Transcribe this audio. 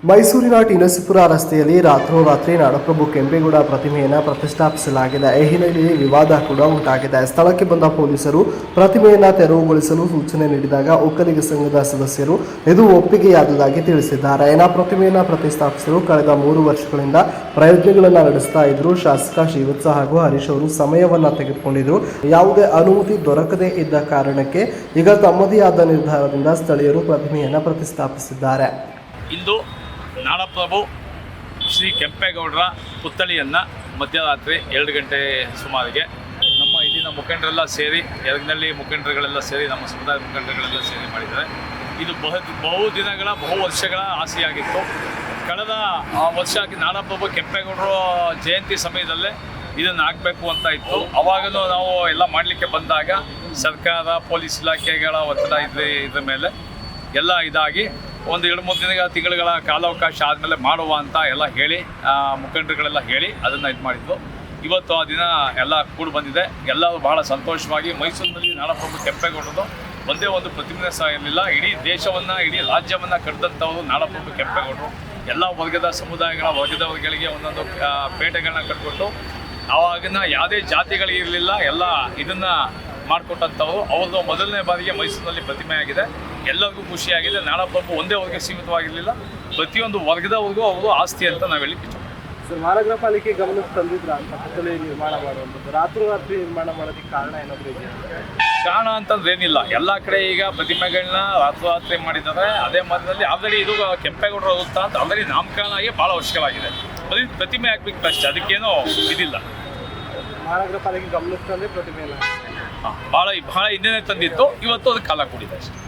ಮೈಸೂರಿನ ಟಿ.ನರಸೀಪುರ ರಸ್ತೆಯಲ್ಲಿ ರಾತ್ರೋರಾತ್ರಿ ನಾಡಪ್ರಭು ಕೆಂಪೇಗೌಡ ಪ್ರತಿಮೆಯನ್ನು ಪ್ರತಿಷ್ಠಾಪಿಸಲಾಗಿದೆ. ಈ ಹಿನ್ನೆಲೆಯಲ್ಲಿ ವಿವಾದ ಕೂಡ ಉಂಟಾಗಿದೆ. ಸ್ಥಳಕ್ಕೆ ಬಂದ ಪೊಲೀಸರು ಪ್ರತಿಮೆಯನ್ನು ತೆರವುಗೊಳಿಸಲು ಸೂಚನೆ ನೀಡಿದಾಗ ಒಕ್ಕಲಿಗ ಸಂಘದ ಸದಸ್ಯರು ಇದು ಒಪ್ಪಿಗೆಯಾದುದಾಗಿ ತಿಳಿಸಿದ್ದಾರೆ. ಪ್ರತಿಮೆಯನ್ನು ಪ್ರತಿಷ್ಠಾಪಿಸಲು ಕಳೆದ 3 ವರ್ಷಗಳಿಂದ ಪ್ರಯತ್ನಗಳನ್ನು ನಡೆಸ್ತಾ ಇದ್ರು. ಶಾಸಕ ಶ್ರೀವತ್ಸ ಹಾಗೂ ಹರೀಶ್ ಅವರು ಸಮಯವನ್ನು ತೆಗೆದುಕೊಂಡಿದ್ರು. ಯಾವುದೇ ಅನುಮತಿ ದೊರಕದೇ ಇದ್ದ ಕಾರಣಕ್ಕೆ ಈಗ ತಮ್ಮದೇ ಆದ ನಿರ್ಧಾರದಿಂದ ಸ್ಥಳೀಯರು ಪ್ರತಿಮೆಯನ್ನು ಪ್ರತಿಷ್ಠಾಪಿಸಿದ್ದಾರೆ. ಇಂದು ನಾಡಪ್ರಭು ಶ್ರೀ ಕೆಂಪೇಗೌಡರ ಪುತ್ಥಳಿಯನ್ನು ಮಧ್ಯರಾತ್ರಿ 2 ಗಂಟೆ ಸುಮಾರಿಗೆ ನಮ್ಮ ಇಲ್ಲಿನ ಮುಖಂಡರೆಲ್ಲ ಸೇರಿ, ಯರಗನಹಳ್ಳಿ ಮುಖಂಡರುಗಳೆಲ್ಲ ಸೇರಿ, ನಮ್ಮ ಸಮುದಾಯ ಮುಖಂಡರುಗಳೆಲ್ಲ ಸೇರಿ ಮಾಡಿದ್ದಾರೆ. ಇದು ಬಹು ವರ್ಷಗಳ ಆಸೆಯಾಗಿತ್ತು. ಕಳೆದ ವರ್ಷ ನಾಡಪ್ರಭು ಕೆಂಪೇಗೌಡರು ಜಯಂತಿ ಸಮಯದಲ್ಲೇ ಇದನ್ನು ಆಗಬೇಕು ಅಂತ ಇತ್ತು. ಅವಾಗಲೂ ನಾವು ಎಲ್ಲ ಮಾಡಲಿಕ್ಕೆ ಬಂದಾಗ ಸರ್ಕಾರ, ಪೊಲೀಸ್ ಇಲಾಖೆಗಳ ಒತ್ತಡ ಇದ್ರ ಮೇಲೆ ಎಲ್ಲ ಇದಾಗಿ ಒಂದು 2-3 ತಿಂಗಳ ಕಾಲಾವಕಾಶ ಆದಮೇಲೆ ಮಾಡುವ ಅಂತ ಎಲ್ಲ ಹೇಳಿ ಮುಖಂಡರುಗಳೆಲ್ಲ ಹೇಳಿ ಅದನ್ನು ಇದು ಮಾಡಿದ್ದು. ಇವತ್ತು ಆ ದಿನ ಎಲ್ಲ ಕೂಡಿ ಬಂದಿದೆ. ಎಲ್ಲರೂ ಬಹಳ ಸಂತೋಷವಾಗಿ ಮೈಸೂರಿನಲ್ಲಿ ನಾಡಪ್ರಭು ಕೆಂಪೇಗೌಡರು ಒಂದೇ ಒಂದು ಪ್ರತಿಮೆ ಸಹ ಇರಲಿಲ್ಲ. ಇಡೀ ದೇಶವನ್ನು, ಇಡೀ ರಾಜ್ಯವನ್ನು ಕಟ್ಟಿದಂಥವರು ನಾಡಪ್ರಭು ಕೆಂಪೇಗೌಡರು. ಎಲ್ಲ ವರ್ಗದ ವರ್ಗದವರುಗಳಿಗೆ ಒಂದೊಂದು ಪೇಟೆಗಳನ್ನ ಕಟ್ಕೊಟ್ಟು ಆವಾಗಿನ ಯಾವುದೇ ಜಾತಿಗಳಿರಲಿಲ್ಲ, ಎಲ್ಲ ಇದನ್ನು ಮಾಡಿಕೊಟ್ಟಂಥವ್ರು. ಅವ್ರದ್ದು ಮೊದಲನೇ ಬಾರಿಗೆ ಮೈಸೂರಿನಲ್ಲಿ ಪ್ರತಿಮೆ ಆಗಿದೆ. ಎಲ್ಲರಿಗೂ ಖುಷಿಯಾಗಿದೆ. ನಾಡಪ್ರಭು ಒಂದೇ ವರ್ಗ ಸೀಮಿತವಾಗಿರಲಿಲ್ಲ, ಪ್ರತಿಯೊಂದು ವರ್ಗದವರೆಗೂ ಅವರು ಆಸ್ತಿ ಅಂತ ನಾವು ಹೇಳಿ ಸರ್, ಮಹಾನಗರ ಪಾಲಿಕೆ ಗಮನಕ್ಕೆ ತಂದಿದ್ರ ಅಂತ ಪುತ್ಥಳಿ ನಿರ್ಮಾಣ ಮಾಡುವಂಥದ್ದು, ರಾತ್ರೋರಾತ್ರಿ ನಿರ್ಮಾಣ ಮಾಡೋದಕ್ಕೆ ಕಾರಣ ಏನಾದರೂ ಇದೆಯಾ? ಕಾರಣ ಅಂತಂದ್ರೆ ಏನಿಲ್ಲ. ಎಲ್ಲ ಕಡೆ ಈಗ ಪ್ರತಿಮೆಗಳನ್ನ ರಾತ್ರೋರಾತ್ರಿ ಮಾಡಿದ್ದಾರೆ. ಅದೇ ಮಧ್ಯದಲ್ಲಿ ಆಲ್ರೆಡಿ ಇದು ಕೆಂಪೇಗೌಡರ ವೃತ್ತ ಅಂತ ಆಲ್ರೆಡಿ ನಾಮಕರಣ ಆಗಿ ಭಾಳ ವರ್ಷಗಳಾಗಿದೆ. ಪ್ರತಿಮೆ ಹಾಕ್ಬೇಕು ಅಷ್ಟೇ, ಅದಕ್ಕೇನೋ ಇದಿಲ್ಲ. ಮಹಾನಗರ ಪಾಲಿಕೆ ಗಮನಕ್ಕೆ ತಂದೆ ಪ್ರತಿಮೆ ಭಾಳ ಹಿಂದೆ ತಂದಿತ್ತು. ಇವತ್ತು ಅದಕ್ಕೆ ಕಾಲ ಕೂಡಿದೆ ಅಷ್ಟೇ.